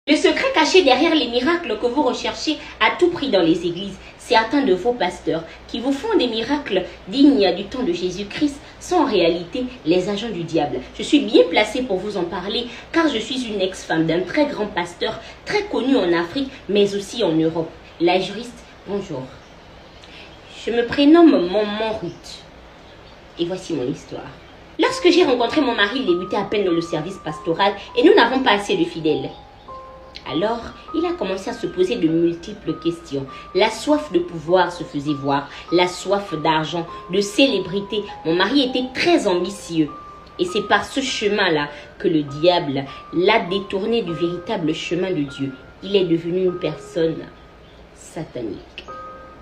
Le secret caché derrière les miracles que vous recherchez à tout prix dans les églises, certains de vos pasteurs qui vous font des miracles dignes du temps de Jésus-Christ sont en réalité les agents du diable. Je suis bien placée pour vous en parler car je suis une ex-femme d'un très grand pasteur très connu en Afrique mais aussi en Europe. La juriste, bonjour. Je me prénomme Maman Ruth et voici mon histoire. Lorsque j'ai rencontré mon mari, il débutait à peine dans le service pastoral et nous n'avons pas assez de fidèles. Alors, il a commencé à se poser de multiples questions. La soif de pouvoir se faisait voir, la soif d'argent, de célébrité. Mon mari était très ambitieux. Et c'est par ce chemin-là que le diable l'a détourné du véritable chemin de Dieu. Il est devenu une personne satanique.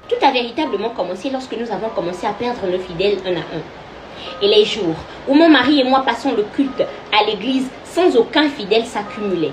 Tout a véritablement commencé lorsque nous avons commencé à perdre nos fidèles un à un. Et les jours où mon mari et moi passons le culte à l'église sans aucun fidèle s'accumulait.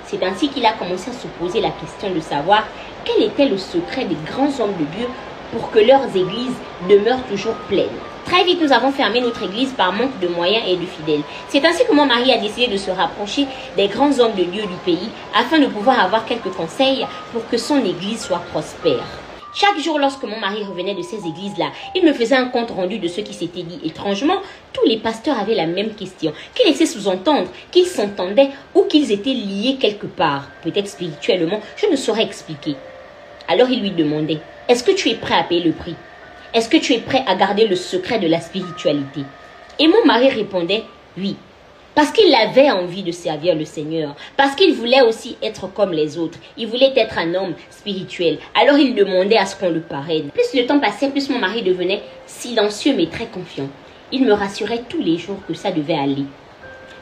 C'est ainsi qu'il a commencé à se poser la question de savoir quel était le secret des grands hommes de Dieu pour que leurs églises demeurent toujours pleines. Très vite, nous avons fermé notre église par manque de moyens et de fidèles. C'est ainsi que mon mari a décidé de se rapprocher des grands hommes de Dieu du pays afin de pouvoir avoir quelques conseils pour que son église soit prospère. Chaque jour, lorsque mon mari revenait de ces églises-là, il me faisait un compte rendu de ce qui s'était dit. Étrangement, tous les pasteurs avaient la même question. Qu'ils laissaient sous-entendre qu'ils s'entendaient ou qu'ils étaient liés quelque part. Peut-être spirituellement, je ne saurais expliquer. Alors il lui demandait, est-ce que tu es prêt à payer le prix? Est-ce que tu es prêt à garder le secret de la spiritualité? Et mon mari répondait, oui. Parce qu'il avait envie de servir le Seigneur. Parce qu'il voulait aussi être comme les autres. Il voulait être un homme spirituel. Alors il demandait à ce qu'on le parraine. Plus le temps passait, plus mon mari devenait silencieux mais très confiant. Il me rassurait tous les jours que ça devait aller.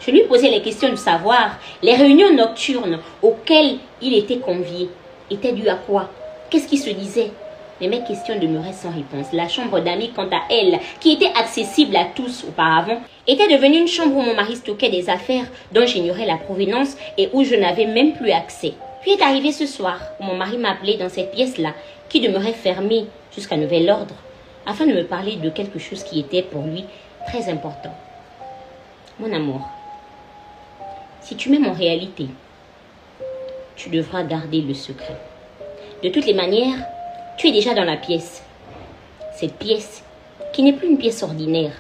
Je lui posais les questions de savoir les réunions nocturnes auxquelles il était convié étaient dues à quoi? Qu'est-ce qui se disait? Mais mes questions demeuraient sans réponse. La chambre d'amis, quant à elle, qui était accessible à tous auparavant, était devenue une chambre où mon mari stockait des affaires dont j'ignorais la provenance et où je n'avais même plus accès. Puis est arrivé ce soir où mon mari m'appelait dans cette pièce-là, qui demeurait fermée jusqu'à nouvel ordre, afin de me parler de quelque chose qui était pour lui très important. Mon amour, si tu m'aimes en réalité, tu devras garder le secret. De toutes les manières, tu es déjà dans la pièce. Cette pièce, qui n'est plus une pièce ordinaire.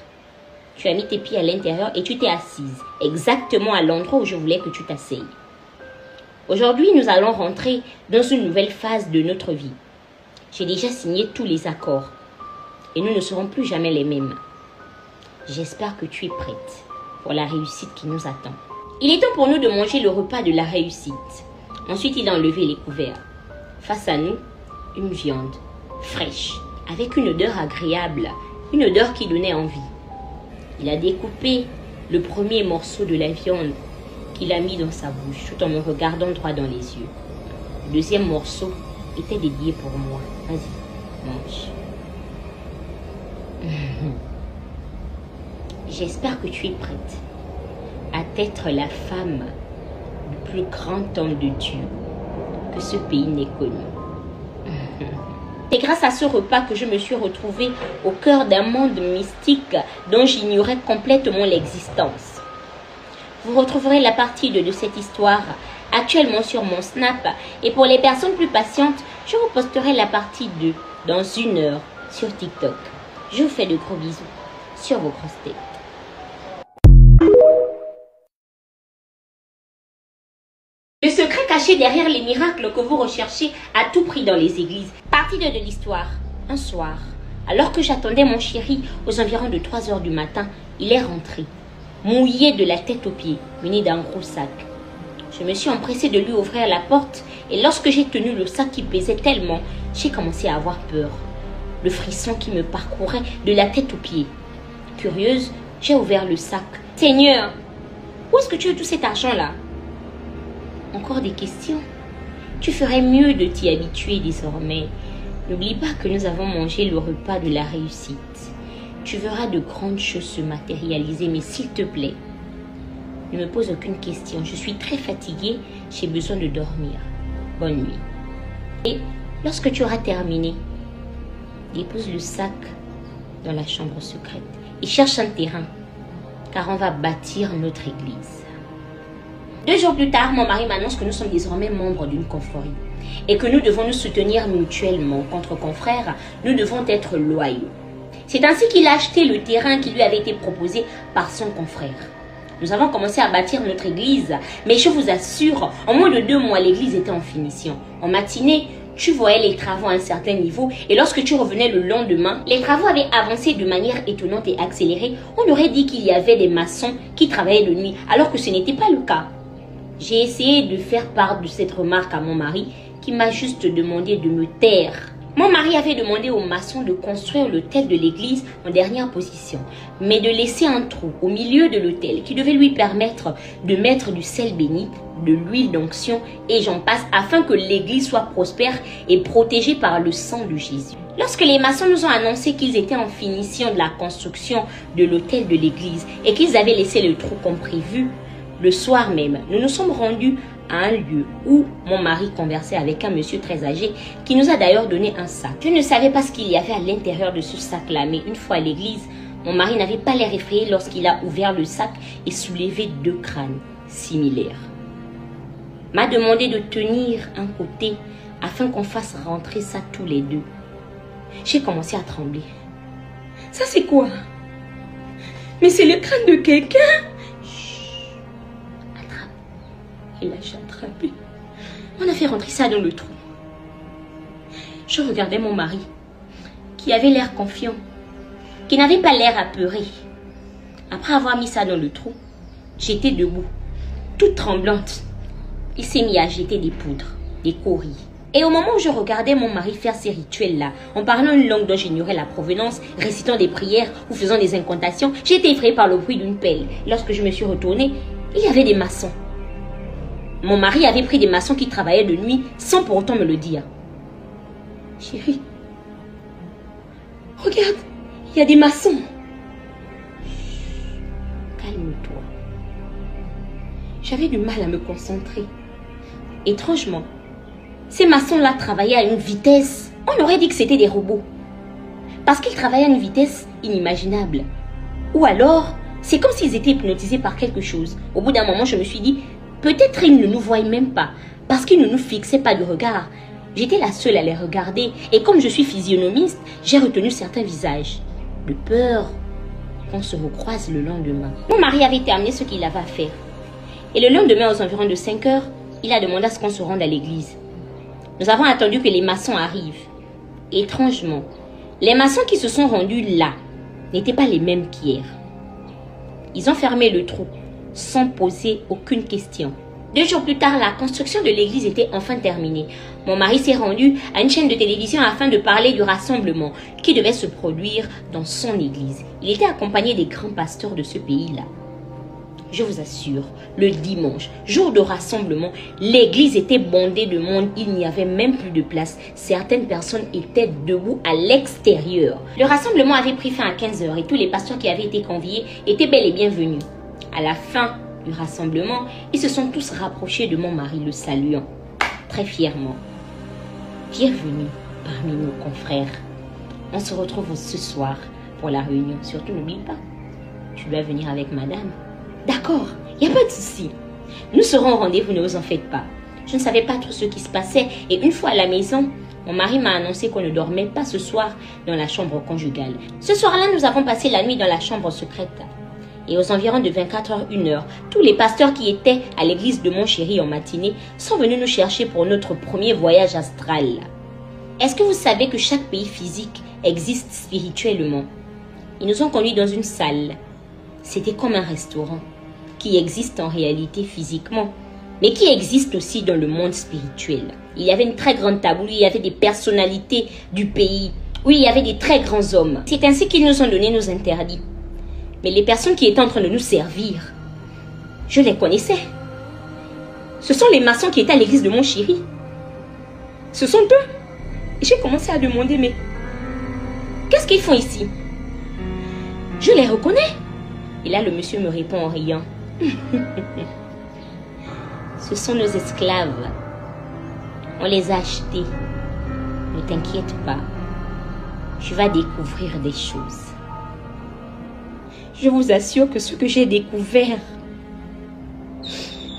Tu as mis tes pieds à l'intérieur et tu t'es assise, exactement à l'endroit où je voulais que tu t'asseyes. Aujourd'hui, nous allons rentrer dans une nouvelle phase de notre vie. J'ai déjà signé tous les accords et nous ne serons plus jamais les mêmes. J'espère que tu es prête pour la réussite qui nous attend. Il est temps pour nous de manger le repas de la réussite. Ensuite, il a enlevé les couverts. Face à nous, une viande fraîche, avec une odeur agréable, une odeur qui donnait envie. Il a découpé le premier morceau de la viande qu'il a mis dans sa bouche, tout en me regardant droit dans les yeux. Le deuxième morceau était dédié pour moi. Vas-y, mange. J'espère que tu es prête à être la femme du plus grand homme de Dieu que ce pays n'ait connu. C'est grâce à ce repas que je me suis retrouvée au cœur d'un monde mystique dont j'ignorais complètement l'existence. Vous retrouverez la partie 2 de cette histoire actuellement sur mon Snap et pour les personnes plus patientes, je vous posterai la partie 2 dans 1 heure sur TikTok. Je vous fais de gros bisous sur vos grosses têtes. Le secret caché derrière les miracles que vous recherchez à tout prix dans les églises. Partie 2 de l'histoire. Un soir, alors que j'attendais mon chéri aux environs de 3 heures du matin, il est rentré, mouillé de la tête aux pieds, muni d'un gros sac. Je me suis empressée de lui ouvrir la porte et lorsque j'ai tenu le sac qui pesait tellement, j'ai commencé à avoir peur. Le frisson qui me parcourait de la tête aux pieds. Curieuse, j'ai ouvert le sac. Seigneur, où est-ce que tu as tout cet argent-là? Encore des questions? Tu ferais mieux de t'y habituer désormais. N'oublie pas que nous avons mangé le repas de la réussite. Tu verras de grandes choses se matérialiser, mais s'il te plaît, ne me pose aucune question. Je suis très fatiguée, j'ai besoin de dormir. Bonne nuit. Et lorsque tu auras terminé, dépose le sac dans la chambre secrète et cherche un terrain, car on va bâtir notre église. 2 jours plus tard, mon mari m'annonce que nous sommes désormais membres d'une confrérie et que nous devons nous soutenir mutuellement contre confrères. Nous devons être loyaux. C'est ainsi qu'il a acheté le terrain qui lui avait été proposé par son confrère. Nous avons commencé à bâtir notre église, mais je vous assure, en moins de 2 mois, l'église était en finition. En matinée, tu voyais les travaux à un certain niveau et lorsque tu revenais le lendemain, les travaux avaient avancé de manière étonnante et accélérée. On aurait dit qu'il y avait des maçons qui travaillaient de nuit, alors que ce n'était pas le cas. J'ai essayé de faire part de cette remarque à mon mari, qui m'a juste demandé de me taire. Mon mari avait demandé aux maçons de construire l'autel de l'église en dernière position, mais de laisser un trou au milieu de l'autel qui devait lui permettre de mettre du sel béni, de l'huile d'onction et j'en passe afin que l'église soit prospère et protégée par le sang de Jésus. Lorsque les maçons nous ont annoncé qu'ils étaient en finition de la construction de l'autel de l'église et qu'ils avaient laissé le trou comme prévu, le soir même, nous nous sommes rendus à un lieu où mon mari conversait avec un monsieur très âgé qui nous a d'ailleurs donné un sac. Je ne savais pas ce qu'il y avait à l'intérieur de ce sac-là, mais une fois à l'église, mon mari n'avait pas l'air effrayé lorsqu'il a ouvert le sac et soulevé 2 crânes similaires. M'a demandé de tenir un côté afin qu'on fasse rentrer ça tous les 2. J'ai commencé à trembler. Ça c'est quoi? Mais c'est le crâne de quelqu'un? Et là, j'ai attrapé. On a fait rentrer ça dans le trou. Je regardais mon mari, qui avait l'air confiant, qui n'avait pas l'air apeuré. Après avoir mis ça dans le trou, j'étais debout, toute tremblante. Il s'est mis à jeter des poudres, des coris. Et au moment où je regardais mon mari faire ces rituels-là, en parlant une langue dont j'ignorais la provenance, récitant des prières ou faisant des incantations, j'ai été effrayée par le bruit d'une pelle. Lorsque je me suis retournée, il y avait des maçons. Mon mari avait pris des maçons qui travaillaient de nuit sans pour autant me le dire. Chérie, regarde, il y a des maçons. Calme-toi. J'avais du mal à me concentrer. Étrangement, ces maçons-là travaillaient à une vitesse. On aurait dit que c'était des robots. Parce qu'ils travaillaient à une vitesse inimaginable. Ou alors, c'est comme s'ils étaient hypnotisés par quelque chose. Au bout d'un moment, je me suis dit, peut-être ils ne nous voyaient même pas, parce qu'ils ne nous fixaient pas de regard. J'étais la seule à les regarder, et comme je suis physionomiste, j'ai retenu certains visages. De peur qu'on se recroise le lendemain. Mon mari avait terminé ce qu'il avait à faire. Et le lendemain, aux environs de 5 heures, il a demandé à ce qu'on se rende à l'église. Nous avons attendu que les maçons arrivent. Étrangement, les maçons qui se sont rendus là n'étaient pas les mêmes qu'hier. Ils ont fermé le trou sans poser aucune question. 2 jours plus tard, la construction de l'église était enfin terminée. Mon mari s'est rendu à une chaîne de télévision afin de parler du rassemblement qui devait se produire dans son église. Il était accompagné des grands pasteurs de ce pays-là. Je vous assure, le dimanche, jour de rassemblement, l'église était bondée de monde. Il n'y avait même plus de place. Certaines personnes étaient debout à l'extérieur. Le rassemblement avait pris fin à 15 heures et tous les pasteurs qui avaient été conviés étaient bel et bien venus. À la fin du rassemblement, ils se sont tous rapprochés de mon mari, le saluant très fièrement. Bienvenue parmi nos confrères. On se retrouve ce soir pour la réunion. Surtout, n'oublie pas, tu dois venir avec madame. D'accord, il n'y a pas de souci. Nous serons au rendez-vous, ne vous en faites pas. Je ne savais pas trop ce qui se passait et une fois à la maison, mon mari m'a annoncé qu'on ne dormait pas ce soir dans la chambre conjugale. Ce soir-là, nous avons passé la nuit dans la chambre secrète. Et aux environs de 24h, 1h, tous les pasteurs qui étaient à l'église de Montchéri en matinée sont venus nous chercher pour notre premier voyage astral. Est-ce que vous savez que chaque pays physique existe spirituellement? Ils nous ont conduits dans une salle. C'était comme un restaurant qui existe en réalité physiquement, mais qui existe aussi dans le monde spirituel. Il y avait une très grande table où il y avait des personnalités du pays, où il y avait des très grands hommes. C'est ainsi qu'ils nous ont donné nos interdits. Mais les personnes qui étaient en train de nous servir, je les connaissais. Ce sont les maçons qui étaient à l'église de Montchéri. Ce sont eux. Et j'ai commencé à demander, mais qu'est-ce qu'ils font ici? Je les reconnais. Et là, le monsieur me répond en riant. Ce sont nos esclaves. On les a achetés. Ne t'inquiète pas. Tu vas découvrir des choses. Je vous assure que ce que j'ai découvert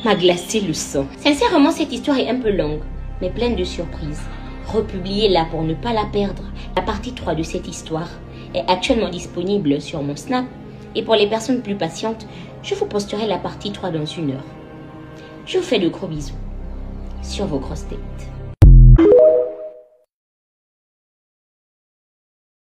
m'a glacé le sang. Sincèrement, cette histoire est un peu longue, mais pleine de surprises. Republiez-la pour ne pas la perdre. La partie 3 de cette histoire est actuellement disponible sur mon Snap. Et pour les personnes plus patientes, je vous posterai la partie 3 dans 1 heure. Je vous fais de gros bisous sur vos grosses têtes.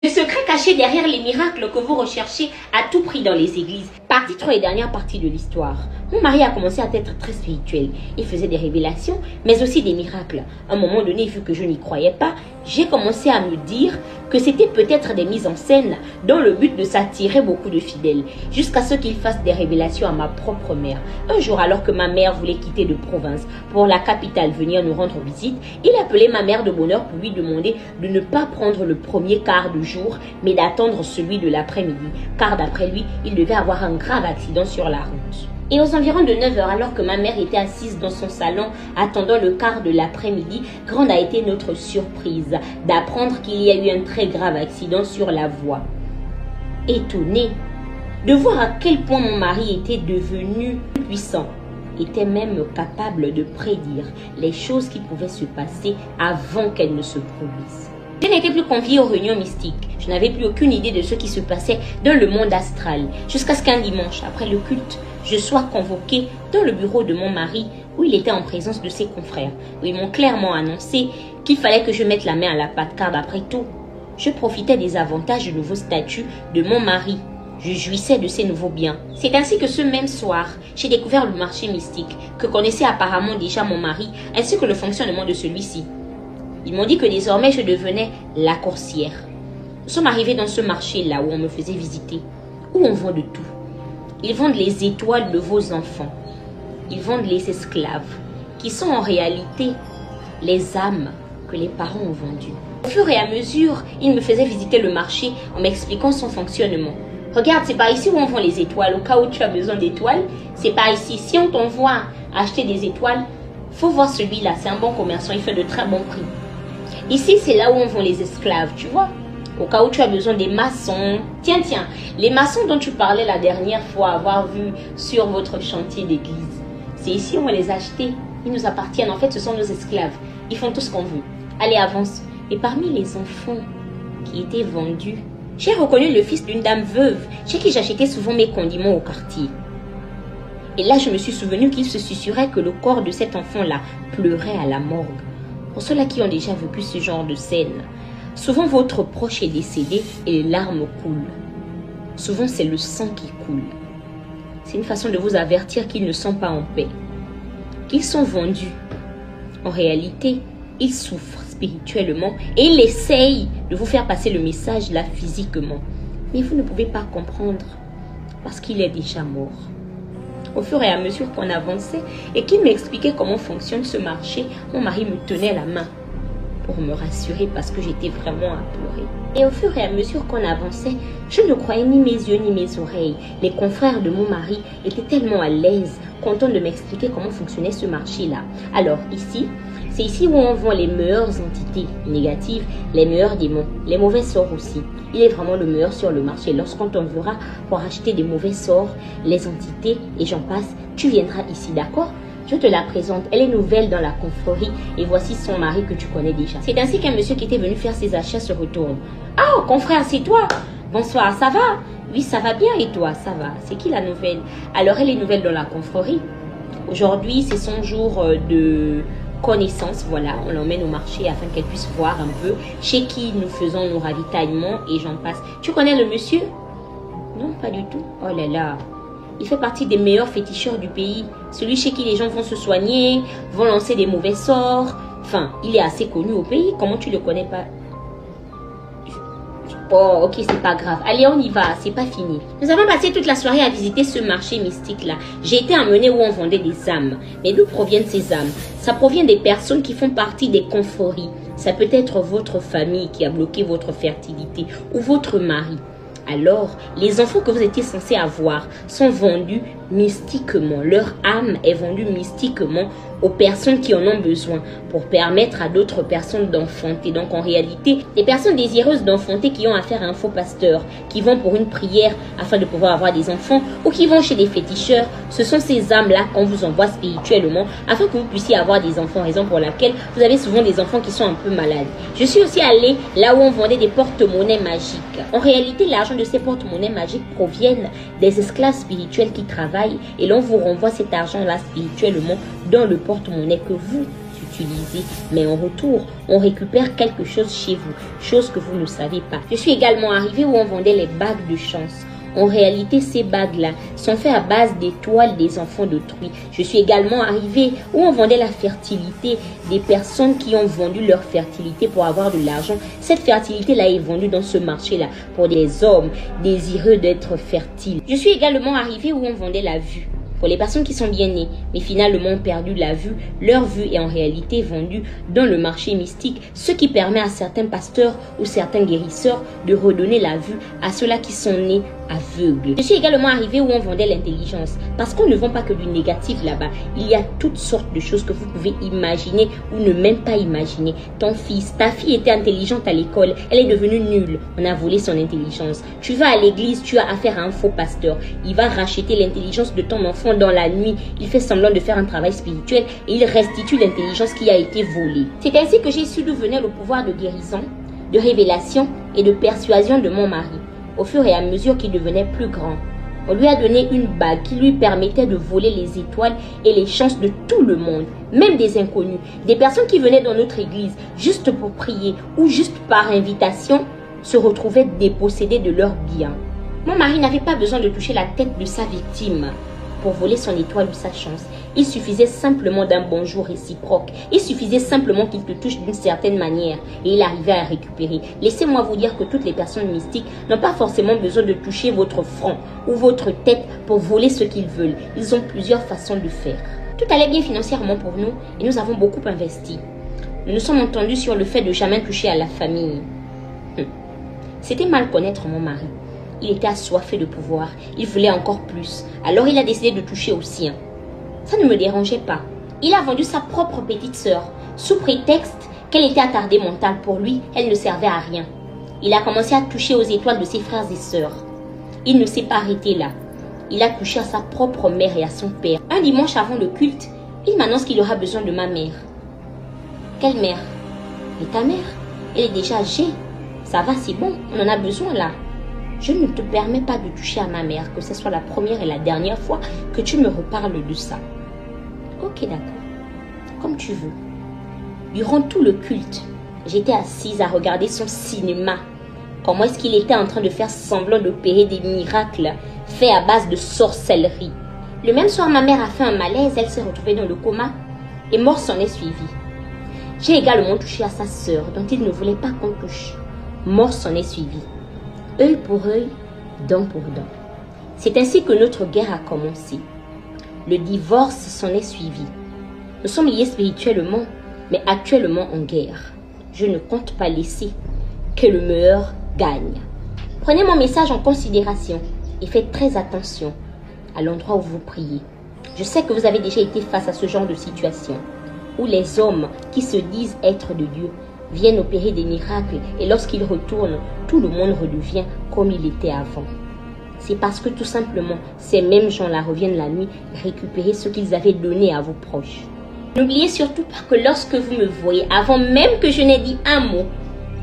Le secret caché derrière les miracles que vous recherchez à tout prix dans les églises. Partie 3 et dernière partie de l'histoire. Mon mari a commencé à être très spirituel. Il faisait des révélations, mais aussi des miracles. À un moment donné, vu que je n'y croyais pas, j'ai commencé à me dire que c'était peut-être des mises en scène dans le but de s'attirer beaucoup de fidèles, jusqu'à ce qu'il fasse des révélations à ma propre mère. Un jour, alors que ma mère voulait quitter de province pour la capitale venir nous rendre visite, il appelait ma mère de bonne heure pour lui demander de ne pas prendre le premier quart du jour, mais d'attendre celui de l'après-midi, car d'après lui, il devait avoir un grave accident sur la route. Et aux environs de 9 h, alors que ma mère était assise dans son salon, attendant le quart de l'après-midi, grande a été notre surprise d'apprendre qu'il y a eu un très grave accident sur la voie. Étonnée de voir à quel point mon mari était devenu puissant, était même capable de prédire les choses qui pouvaient se passer avant qu'elles ne se produisent. Je n'étais plus conviée aux réunions mystiques. Je n'avais plus aucune idée de ce qui se passait dans le monde astral. Jusqu'à ce qu'un dimanche, après le culte, je sois convoquée dans le bureau de mon mari où il était en présence de ses confrères. Où ils m'ont clairement annoncé qu'il fallait que je mette la main à la pâte car d'après tout, je profitais des avantages du nouveau statut de mon mari. Je jouissais de ses nouveaux biens. C'est ainsi que ce même soir, j'ai découvert le marché mystique que connaissait apparemment déjà mon mari ainsi que le fonctionnement de celui-ci. Ils m'ont dit que désormais je devenais la coursière. Nous sommes arrivés dans ce marché-là où on me faisait visiter, où on vend de tout. Ils vendent les étoiles de vos enfants. Ils vendent les esclaves, qui sont en réalité les âmes que les parents ont vendues. Au fur et à mesure, ils me faisaient visiter le marché en m'expliquant son fonctionnement. Regarde, c'est par ici où on vend les étoiles. Au cas où tu as besoin d'étoiles, c'est par ici. Si on t'envoie acheter des étoiles, faut voir celui-là. C'est un bon commerçant, il fait de très bons prix. Ici, c'est là où on vend les esclaves, tu vois. Au cas où tu as besoin des maçons. Tiens, les maçons dont tu parlais la dernière fois avoir vu sur votre chantier d'église. C'est ici où on les a achetés. Ils nous appartiennent. En fait, ce sont nos esclaves. Ils font tout ce qu'on veut. Allez, avance. Et parmi les enfants qui étaient vendus, j'ai reconnu le fils d'une dame veuve chez qui j'achetais souvent mes condiments au quartier. Et là, je me suis souvenu qu'il se susurrait que le corps de cet enfant-là pleurait à la morgue. Pour ceux-là qui ont déjà vécu ce genre de scène, souvent votre proche est décédé et les larmes coulent. Souvent, c'est le sang qui coule. C'est une façon de vous avertir qu'ils ne sont pas en paix, qu'ils sont vendus. En réalité, ils souffrent spirituellement et ils essayent de vous faire passer le message là physiquement. Mais vous ne pouvez pas comprendre parce qu'il est déjà mort. Au fur et à mesure qu'on avançait et qu'il m'expliquait comment fonctionne ce marché, mon mari me tenait la main pour me rassurer parce que j'étais vraiment apeurée. Et au fur et à mesure qu'on avançait, je ne croyais ni mes yeux ni mes oreilles. Les confrères de mon mari étaient tellement à l'aise, contents de m'expliquer comment fonctionnait ce marché-là. Alors ici, c'est ici où on vend les meilleures entités négatives, les meilleurs démons, les mauvais sorts aussi. Il est vraiment le meilleur sur le marché. Lorsqu'on t'enverra pour acheter des mauvais sorts, les entités et j'en passe, tu viendras ici, d'accord? Je te la présente. Elle est nouvelle dans la confrérie et voici son mari que tu connais déjà. C'est ainsi qu'un monsieur qui était venu faire ses achats se retourne. « Ah, confrère, c'est toi? Bonsoir, ça va? Oui, ça va bien et toi, ça va? C'est qui la nouvelle? » Alors, elle est nouvelle dans la confrérie. Aujourd'hui, c'est son jour de connaissance, voilà, on l'emmène au marché afin qu'elle puisse voir un peu chez qui nous faisons nos ravitaillements et j'en passe. Tu connais le monsieur? Non, pas du tout. Oh là là, il fait partie des meilleurs féticheurs du pays. Celui chez qui les gens vont se soigner, vont lancer des mauvais sorts. Enfin, il est assez connu au pays. Comment tu le connais pas? Oh, ok, c'est pas grave. Allez, on y va, c'est pas fini. Nous avons passé toute la soirée à visiter ce marché mystique-là. J'ai été emmenée où on vendait des âmes. Mais d'où proviennent ces âmes? Ça provient des personnes qui font partie des confréries. Ça peut être votre famille qui a bloqué votre fertilité ou votre mari. Alors, les enfants que vous étiez censés avoir sont vendus mystiquement. Leur âme est vendue mystiquement aux personnes qui en ont besoin pour permettre à d'autres personnes d'enfanter. Donc en réalité, les personnes désireuses d'enfanter qui ont affaire à un faux pasteur, qui vont pour une prière afin de pouvoir avoir des enfants ou qui vont chez des féticheurs, ce sont ces âmes-là qu'on vous envoie spirituellement afin que vous puissiez avoir des enfants, raison pour laquelle vous avez souvent des enfants qui sont un peu malades. Je suis aussi allée là où on vendait des porte-monnaies magiques. En réalité, l'argent de ces porte-monnaies magiques proviennent des esclaves spirituels qui travaillent et l'on vous renvoie cet argent-là spirituellement dans le porte-monnaie que vous utilisez. Mais en retour, on récupère quelque chose chez vous, chose que vous ne savez pas. Je suis également arrivée où on vendait les bagues de chance. En réalité, ces bagues-là sont faites à base d'étoiles des enfants d'autrui. Je suis également arrivée où on vendait la fertilité des personnes qui ont vendu leur fertilité pour avoir de l'argent. Cette fertilité-là est vendue dans ce marché-là pour des hommes désireux d'être fertiles. Je suis également arrivée où on vendait la vue. Pour les personnes qui sont bien nées, mais finalement ont perdu la vue, leur vue est en réalité vendue dans le marché mystique, ce qui permet à certains pasteurs ou certains guérisseurs de redonner la vue à ceux-là qui sont nés aveugles. Je suis également arrivée où on vendait l'intelligence, parce qu'on ne vend pas que du négatif là-bas. Il y a toutes sortes de choses que vous pouvez imaginer ou ne même pas imaginer. Ton fils, ta fille était intelligente à l'école, elle est devenue nulle, on a volé son intelligence. Tu vas à l'église, tu as affaire à un faux pasteur, il va racheter l'intelligence de ton enfant dans la nuit, il fait semblant de faire un travail spirituel et il restitue l'intelligence qui a été volée. C'est ainsi que j'ai su d'où venait le pouvoir de guérison, de révélation et de persuasion de mon mari. Au fur et à mesure qu'il devenait plus grand, on lui a donné une bague qui lui permettait de voler les étoiles et les chances de tout le monde, même des inconnus, des personnes qui venaient dans notre église juste pour prier ou juste par invitation, se retrouvaient dépossédés de leurs biens. Mon mari n'avait pas besoin de toucher la tête de sa victime pour voler son étoile ou sa chance. Il suffisait simplement d'un bonjour réciproque. Il suffisait simplement qu'il te touche d'une certaine manière et il arrivait à récupérer. Laissez-moi vous dire que toutes les personnes mystiques n'ont pas forcément besoin de toucher votre front ou votre tête pour voler ce qu'ils veulent. Ils ont plusieurs façons de faire. Tout allait bien financièrement pour nous et nous avons beaucoup investi. Nous nous sommes entendus sur le fait de jamais toucher à la famille. C'était mal connaître mon mari. Il était assoiffé de pouvoir. Il voulait encore plus. Alors il a décidé de toucher au sien. Ça ne me dérangeait pas. Il a vendu sa propre petite sœur, sous prétexte qu'elle était attardée mentale. Pour lui, elle ne servait à rien. Il a commencé à toucher aux étoiles de ses frères et sœurs. Il ne s'est pas arrêté là. Il a touché à sa propre mère et à son père. Un dimanche avant le culte, il m'annonce qu'il aura besoin de ma mère. Quelle mère? Et ta mère? Elle est déjà âgée. Ça va, c'est bon, on en a besoin là. Je ne te permets pas de toucher à ma mère, que ce soit la première et la dernière fois que tu me reparles de ça. Ok, d'accord. Comme tu veux. Durant tout le culte, j'étais assise à regarder son cinéma. Comment est-ce qu'il était en train de faire semblant d'opérer des miracles faits à base de sorcellerie. Le même soir, ma mère a fait un malaise, elle s'est retrouvée dans le coma et mort s'en est suivie. J'ai également touché à sa sœur, dont il ne voulait pas qu'on touche. Mort s'en est suivie. Œil pour œil, dent pour dent. C'est ainsi que notre guerre a commencé. Le divorce s'en est suivi. Nous sommes liés spirituellement, mais actuellement en guerre. Je ne compte pas laisser que le meilleur gagne. Prenez mon message en considération et faites très attention à l'endroit où vous priez. Je sais que vous avez déjà été face à ce genre de situation où les hommes qui se disent être de Dieu viennent opérer des miracles et lorsqu'ils retournent, tout le monde redevient comme il était avant. C'est parce que tout simplement, ces mêmes gens-là reviennent la nuit récupérer ce qu'ils avaient donné à vos proches. N'oubliez surtout pas que lorsque vous me voyez, avant même que je n'ai dit un mot,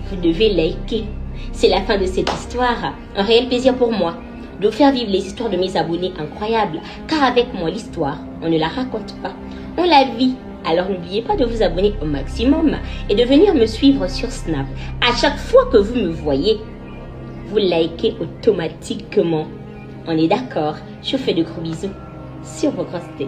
vous devez liker. C'est la fin de cette histoire. Un réel plaisir pour moi de faire vivre les histoires de mes abonnés incroyables. Car avec moi, l'histoire, on ne la raconte pas, on la vit. Alors n'oubliez pas de vous abonner au maximum et de venir me suivre sur Snap. À chaque fois que vous me voyez, vous likez automatiquement. On est d'accord? Je vous fais de gros bisous sur vos grosses têtes.